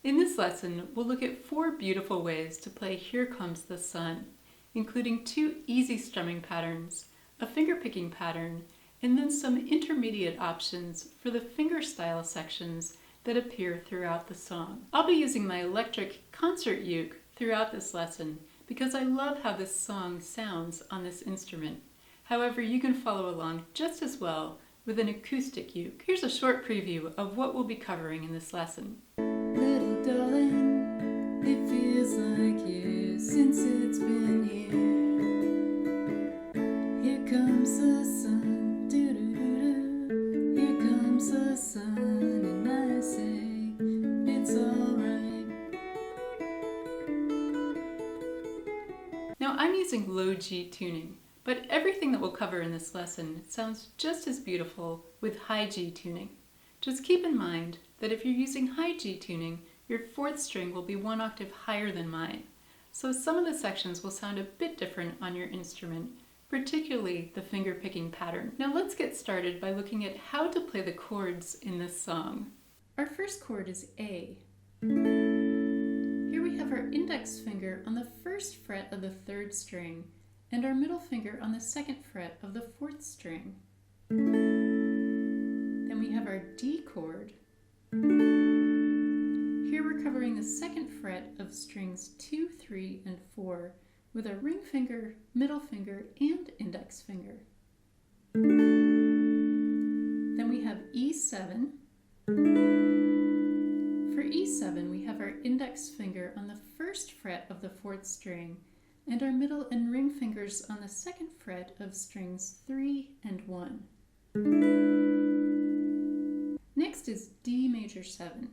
In this lesson, we'll look at 4 beautiful ways to play Here Comes the Sun, including 2 easy strumming patterns, a fingerpicking pattern, and then some intermediate options for the fingerstyle sections that appear throughout the song. I'll be using my electric concert uke throughout this lesson because I love how this song sounds on this instrument. However, you can follow along just as well with an acoustic uke. Here's a short preview of what we'll be covering in this lesson. Little darling, it feels like years since it's been here. Here comes the sun, doo-doo-doo-doo. Here comes the sun, and I say it's alright. Now I'm using low G tuning, but everything that we'll cover in this lesson sounds just as beautiful with high G tuning. Just keep in mind that if you're using high G tuning, your 4th string will be 1 octave higher than mine. So some of the sections will sound a bit different on your instrument, particularly the finger picking pattern. Now let's get started by looking at how to play the chords in this song. Our first chord is A. Here we have our index finger on the 1st fret of the 3rd string and our middle finger on the 2nd fret of the 4th string. Then we have our D chord. Here we're covering the 2nd fret of strings 2, 3, and 4 with a ring finger, middle finger, and index finger. Then we have E7. For E7, we have our index finger on the 1st fret of the 4th string and our middle and ring fingers on the 2nd fret of strings 3 and 1. Next is D major 7.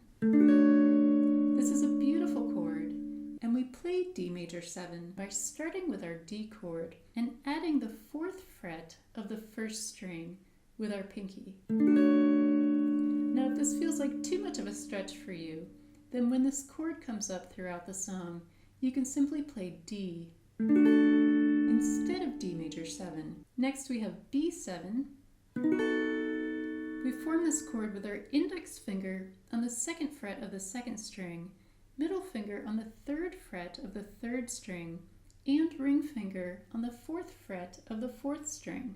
This is a beautiful chord, and we play D major 7 by starting with our D chord and adding the 4th fret of the 1st string with our pinky. Now if this feels like too much of a stretch for you, then when this chord comes up throughout the song, you can simply play D instead of D major 7. Next we have B7. We form this chord with our index finger on the 2nd fret of the 2nd string, middle finger on the 3rd fret of the 3rd string, and ring finger on the 4th fret of the 4th string.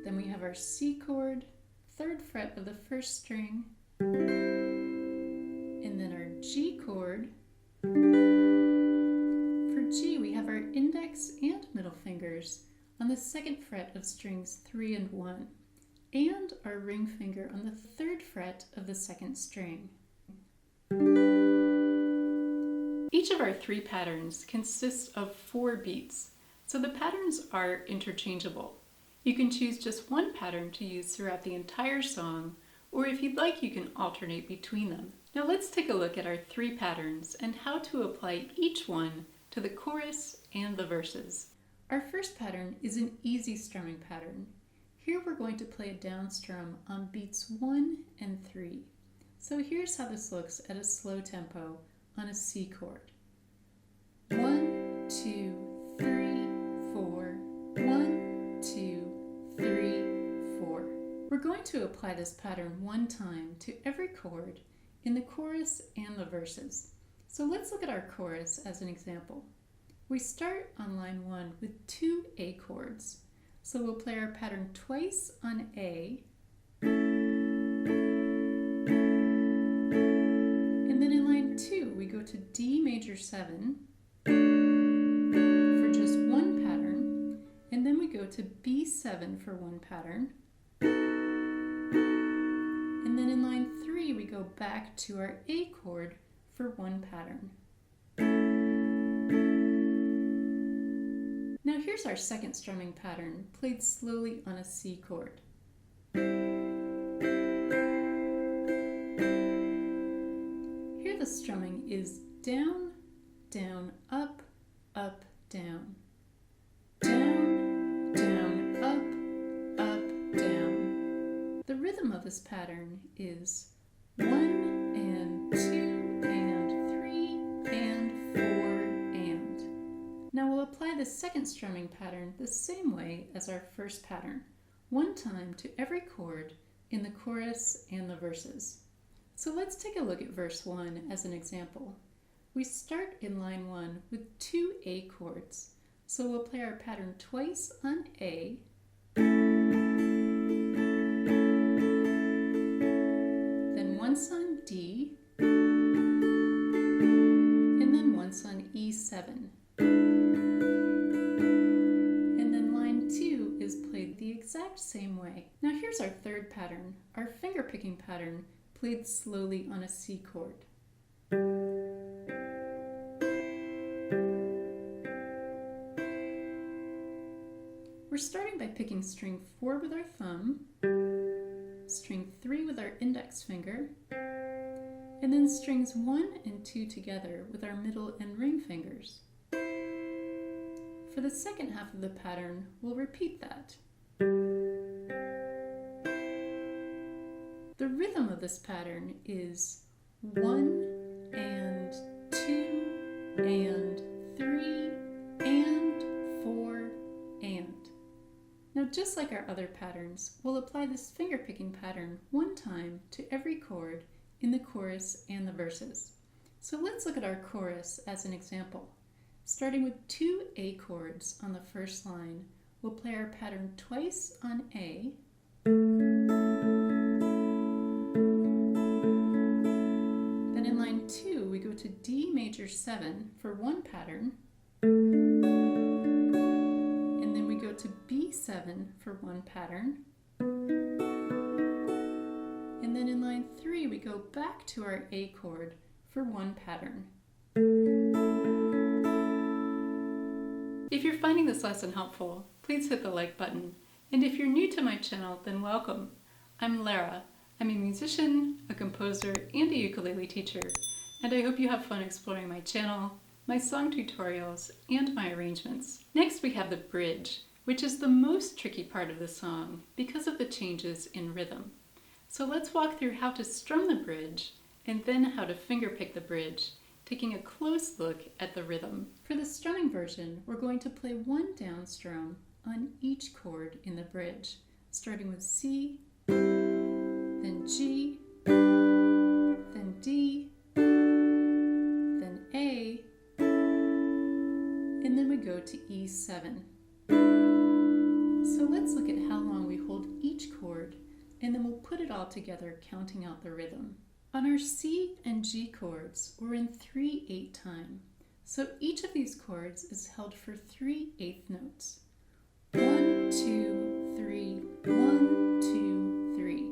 Then we have our C chord, 3rd fret of the 1st string, and then our G chord. For G, we have our index and middle fingers on the 2nd fret of strings 3 and 1, and our ring finger on the 3rd fret of the 2nd string. Each of our 3 patterns consists of 4 beats, so the patterns are interchangeable. You can choose just one pattern to use throughout the entire song, or if you'd like, you can alternate between them. Now let's take a look at our 3 patterns and how to apply each one to the chorus and the verses. Our first pattern is an easy strumming pattern. Here we're going to play a down strum on beats 1 and 3. So here's how this looks at a slow tempo on a C chord. 1, 2, 3, 4. 1, 2, 3, 4. We're going to apply this pattern 1 time to every chord in the chorus and the verses. So let's look at our chorus as an example. We start on line 1 with 2 A chords. So we'll play our pattern twice on A, and then in line 2 we go to D major 7 for just 1 pattern, and then we go to B7 for 1 pattern, and then in line 3 we go back to our A chord for 1 pattern. Now here's our second strumming pattern, played slowly on a C chord. Here the strumming is down, down, up, up, down. Down, down, up, up, down. The rhythm of this pattern is 1 and 2 and 3 and 4 and. Now we'll apply the second strumming pattern the same way as our first pattern, 1 time to every chord in the chorus and the verses. So let's take a look at verse 1 as an example. We start in line 1 with 2 A chords. So we'll play our pattern twice on A, then once on D, and then once on E7. And then line 2 is played the exact same way. Now here's our third pattern, our finger picking pattern, played slowly on a C chord. We're starting by picking string 4 with our thumb, string 3 with our index finger, and then strings 1 and 2 together with our middle and ring fingers. For the second half of the pattern, we'll repeat that. The rhythm of this pattern is 1 and 2 and 3 and 4 and. Now just like our other patterns, we'll apply this finger picking pattern one time to every chord in the chorus and the verses. So let's look at our chorus as an example. Starting with 2 A chords on the first line, we'll play our pattern twice on A, then in line 2 we go to D major 7 for one pattern, and then we go to B7 for one pattern, and then in line 3 we go back to our A chord for one pattern. If you're finding this lesson helpful, please hit the like button. And if you're new to my channel, then welcome. I'm Lara. I'm a musician, a composer, and a ukulele teacher, and I hope you have fun exploring my channel, my song tutorials, and my arrangements. Next we have the bridge, which is the most tricky part of the song because of the changes in rhythm. So let's walk through how to strum the bridge and then how to fingerpick the bridge, taking a close look at the rhythm. For the strumming version, we're going to play one down strum on each chord in the bridge, starting with C, then G, then D, then A, and then we go to E7. So let's look at how long we hold each chord, and then we'll put it all together, counting out the rhythm. On our C and G chords, we're in 3/8 time. So each of these chords is held for 3/8 notes. 1, 2, 3, 1, 2, 3.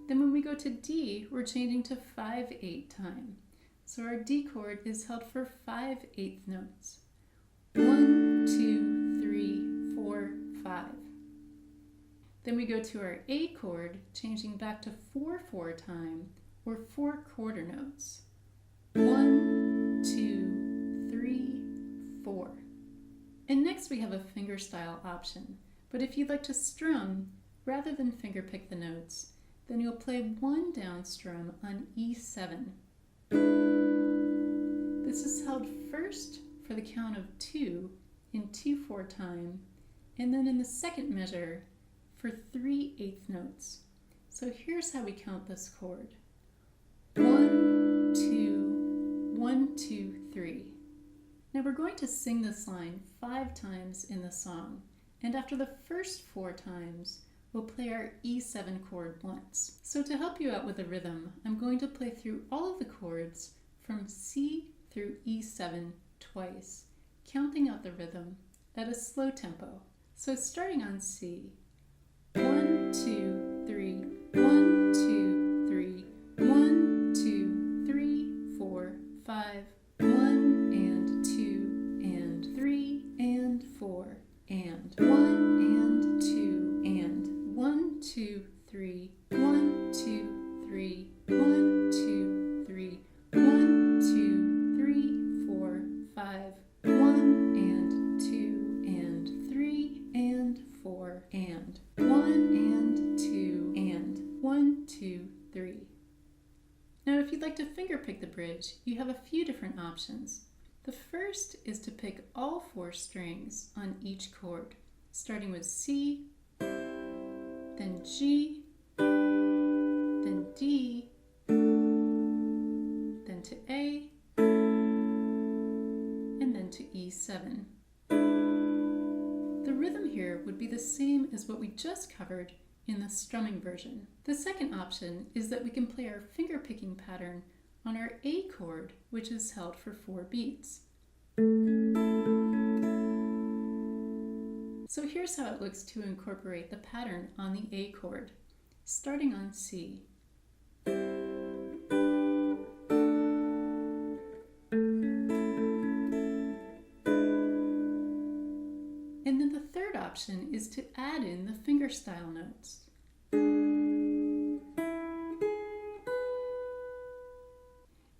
Then when we go to D, we're changing to 5/8 time. So our D chord is held for 5/8 notes. 1, 2, 3, 4, 5. Then we go to our A chord, changing back to 4/4 time, or 4 quarter notes. 1, 2, 3, 4. And next we have a fingerstyle option. But if you'd like to strum, rather than fingerpick the notes, then you'll play one down strum on E7. This is held first for the count of 2 in 2/4 time, and then in the second measure for 3/8 notes. So here's how we count this chord. 1, 2, 1, 2, 3. Now we're going to sing this line 5 times in the song, and after the first 4 times, we'll play our E7 chord once. So to help you out with the rhythm, I'm going to play through all of the chords from C through E7 twice, counting out the rhythm at a slow tempo. So starting on C, 1, 2, 3, 1, 2, 3, 1, 2, 3, 4, 5, 1 and 2 and 3 and 4 and 1 and 2 and 1, 2, 3, 1, 2, 3, 1, 2, 3, 1, 2, 3, 4, 5, 1 and 2 and 3 and 4 and 1 and 2 and 1, 2, 3. Now if you'd like to fingerpick the bridge, you have a few different options. The first is to pick all 4 strings on each chord, starting with C, then G, then D, 7. The rhythm here would be the same as what we just covered in the strumming version. The second option is that we can play our finger picking pattern on our A chord, which is held for 4 beats. So here's how it looks to incorporate the pattern on the A chord, starting on C. And then the third option is to add in the fingerstyle notes.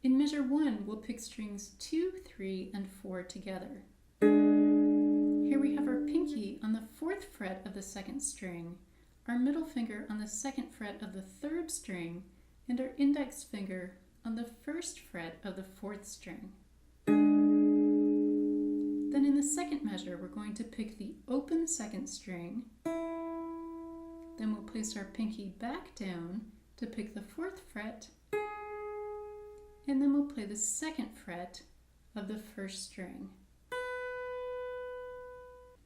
In measure 1, we'll pick strings 2, 3, and 4 together. Here we have our pinky on the 4th fret of the 2nd string, our middle finger on the 2nd fret of the 3rd string, and our index finger on the 1st fret of the 4th string. Then in the second measure, we're going to pick the open 2nd string. Then we'll place our pinky back down to pick the 4th fret, and then we'll play the 2nd fret of the 1st string.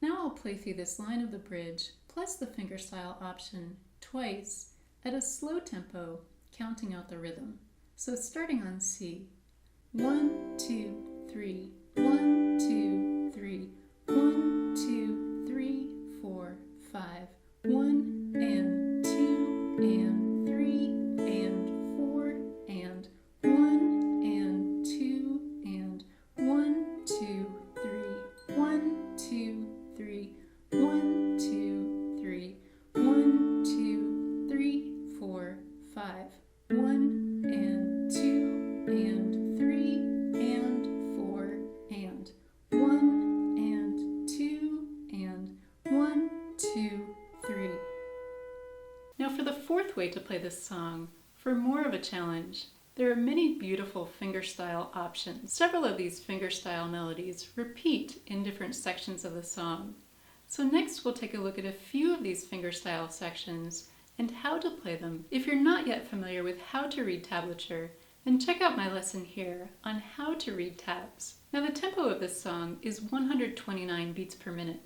Now I'll play through this line of the bridge plus the fingerstyle option twice at a slow tempo, counting out the rhythm. So starting on C, 1, 2, 3, 1, 2, 3, 1, 2, 3, 4, 5, 1 and 2 and 3 and 4 and 1 and 2 and 1, 2, 3, 1, 2, 3, 1, 2, 3, 1, 2, 3, 4, 5, 1 and 2 and 3 and 4 and 1 and 2 and 1, 2, 3. Now for the fourth way to play this song, for more of a challenge, there are many beautiful fingerstyle options. Several of these fingerstyle melodies repeat in different sections of the song. So next we'll take a look at a few of these fingerstyle sections and how to play them. If you're not yet familiar with how to read tablature, then check out my lesson here on how to read tabs. Now the tempo of this song is 129 beats per minute,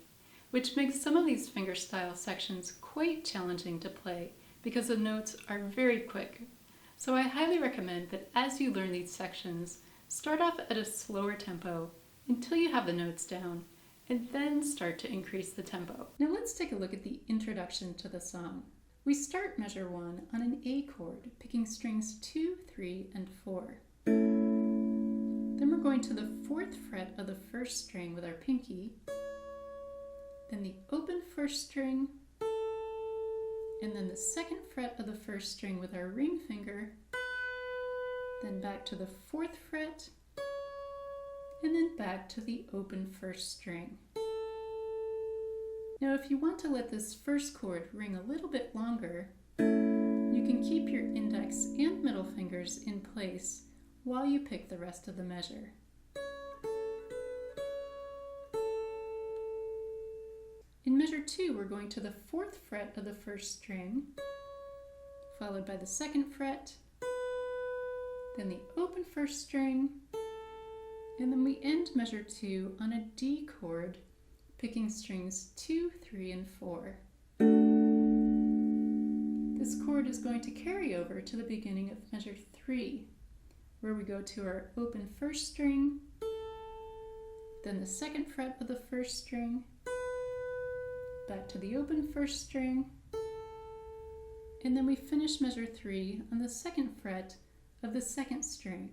which makes some of these fingerstyle sections quite challenging to play because the notes are very quick. So I highly recommend that as you learn these sections, start off at a slower tempo until you have the notes down, and then start to increase the tempo. Now let's take a look at the introduction to the song. We start measure 1 on an A chord, picking strings 2, 3, and 4. Then we're going to the 4th fret of the 1st string with our pinky, then the open 1st string, and then the 2nd fret of the 1st string with our ring finger, then back to the 4th fret, and then back to the open 1st string. Now if you want to let this first chord ring a little bit longer, you can keep your index and middle fingers in place while you pick the rest of the measure. In measure 2, we're going to the 4th fret of the 1st string, followed by the 2nd fret, then the open 1st string, and then we end measure 2 on a D chord, picking strings 2, 3, and 4. This chord is going to carry over to the beginning of measure 3, where we go to our open 1st string, then the 2nd fret of the 1st string, back to the open 1st string, and then we finish measure 3 on the 2nd fret of the 2nd string.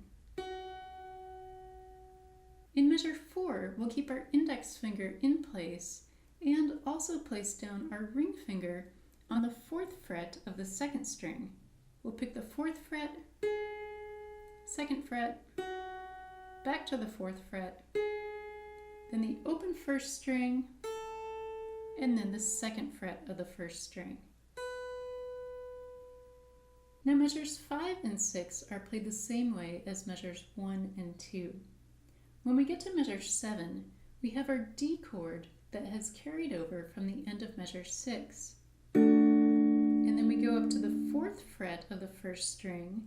In measure 4, we'll keep our index finger in place and also place down our ring finger on the 4th fret of the 2nd string. We'll pick the 4th fret, 2nd fret, back to the 4th fret, then the open 1st string, and then the 2nd fret of the 1st string. Now measures 5 and 6 are played the same way as measures 1 and 2. When we get to measure 7, we have our D chord that has carried over from the end of measure 6. And then we go up to the 4th fret of the 1st string,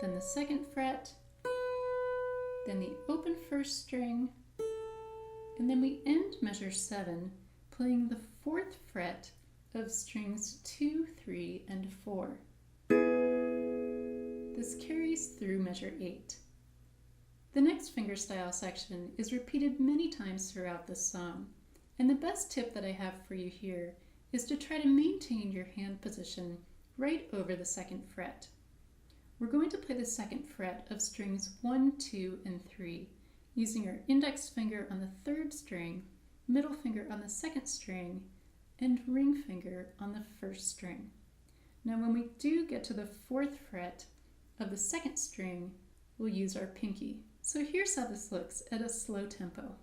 then the 2nd fret, then the open 1st string, And then we end measure 7 playing the 4th fret of strings 2, 3, and 4. This carries through measure 8. The next fingerstyle section is repeated many times throughout the song, and the best tip that I have for you here is to try to maintain your hand position right over the 2nd fret. We're going to play the 2nd fret of strings 1, 2, and 3, using our index finger on the 3rd string, middle finger on the 2nd string, and ring finger on the 1st string. Now when we do get to the 4th fret of the 2nd string, we'll use our pinky. So here's how this looks at a slow tempo.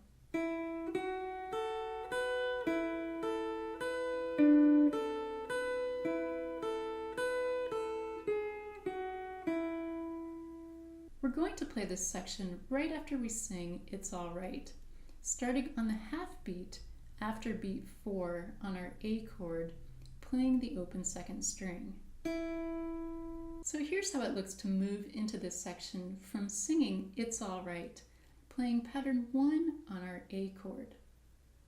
We're going to play this section right after we sing It's Alright, starting on the half beat after beat 4 on our A chord, playing the open 2nd string. So here's how it looks to move into this section from singing It's Alright, playing pattern 1 on our A chord.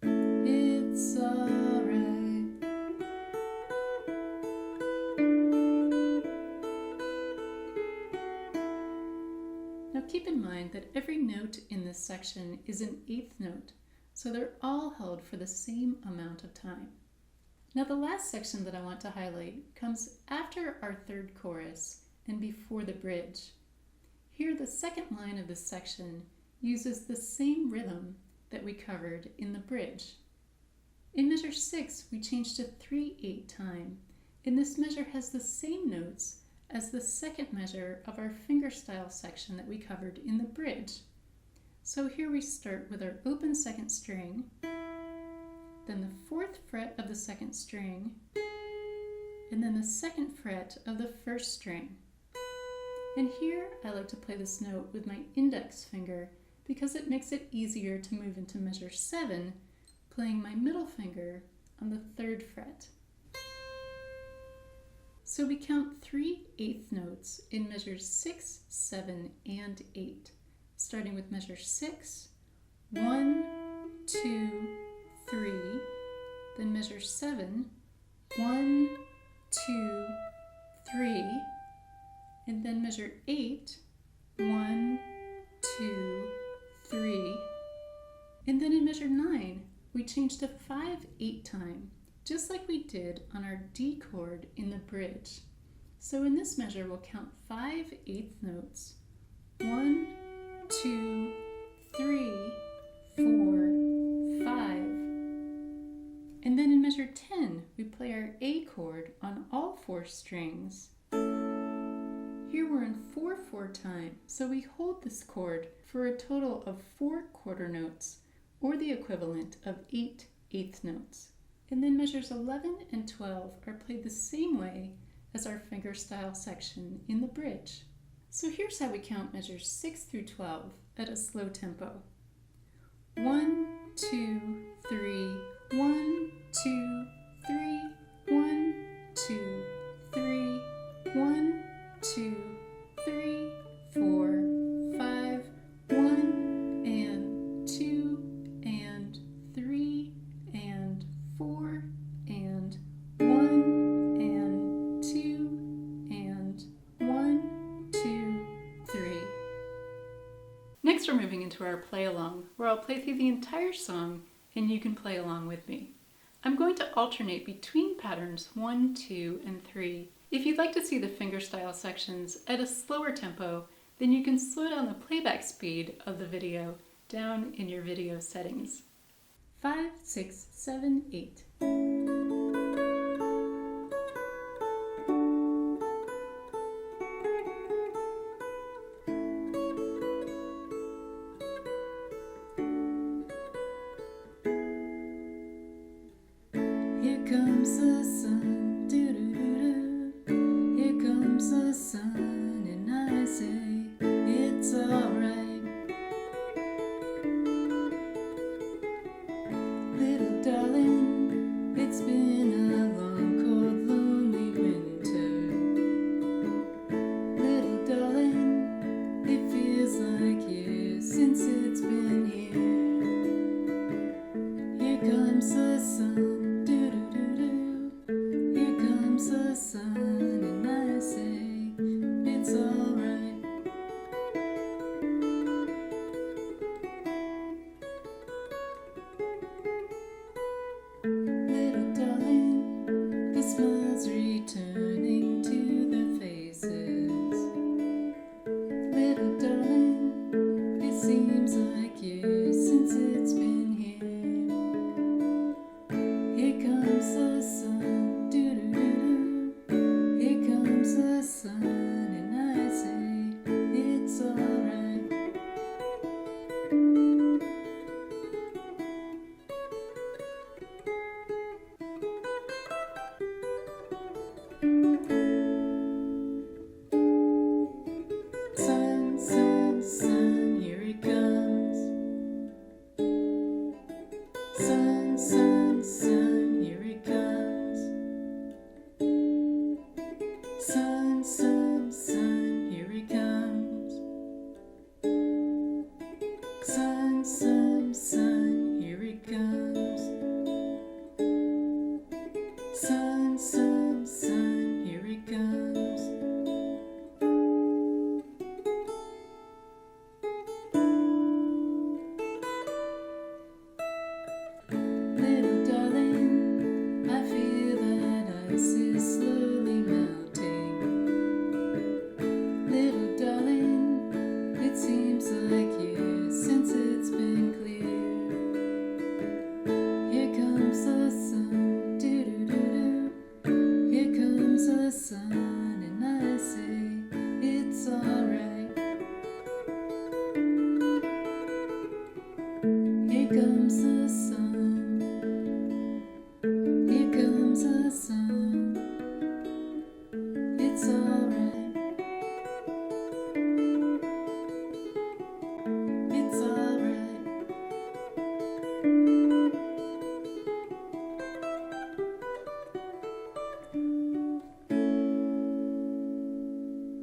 It's alright. Now keep in mind that every note in this section is an 8th note, so they're all held for the same amount of time. Now the last section that I want to highlight comes after our 3rd chorus and before the bridge. Here the 2nd line of this section uses the same rhythm that we covered in the bridge. In measure 6 we change to 3/8 time, and this measure has the same notes as the 2nd measure of our fingerstyle section that we covered in the bridge. So here we start with our open 2nd string, then the 4th fret of the 2nd string, and then the 2nd fret of the 1st string. And here I like to play this note with my index finger because it makes it easier to move into measure 7, playing my middle finger on the 3rd fret. So we count 3/8 notes in measures 6, 7, and 8, starting with measure 6, 1, 2, 3, then measure 7, 1, 2, 3, and then measure 8, 1, 2, 3, and then in measure 9, we change to 5/8 time, just like we did on our D chord in the bridge. So in this measure, we'll count 5/8 notes, 1, 2, 3, 4, 5. And then in measure 10, we play our A chord on all 4 strings. Here we're in 4/4 time, so we hold this chord for a total of 4 quarter notes, or the equivalent of 8 eighth notes. And then measures 11 and 12 are played the same way as our fingerstyle section in the bridge. So here's how we count measures 6 through 12 at a slow tempo. 1, 2, 3, 1, 2, 3, 1, 2, 3, 1, 2, 3, 4, 5, 1, and 2, and 3, and 4, and 1, and 2, and 1, 2, 3. Next we're moving into our play along, where I'll play through the entire song and you can play along with me. I'm going to alternate between patterns 1, 2, and 3. If you'd like to see the fingerstyle sections at a slower tempo, then you can slow down the playback speed of the video down in your video settings. 5, 6, 7, 8. Here comes the sun, doo-doo-doo-doo. Here comes the sun, and I say it's alright. Little darling, it's been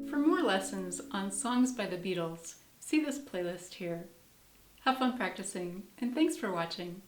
For more lessons on songs by the Beatles, see this playlist here. Have fun practicing, and thanks for watching.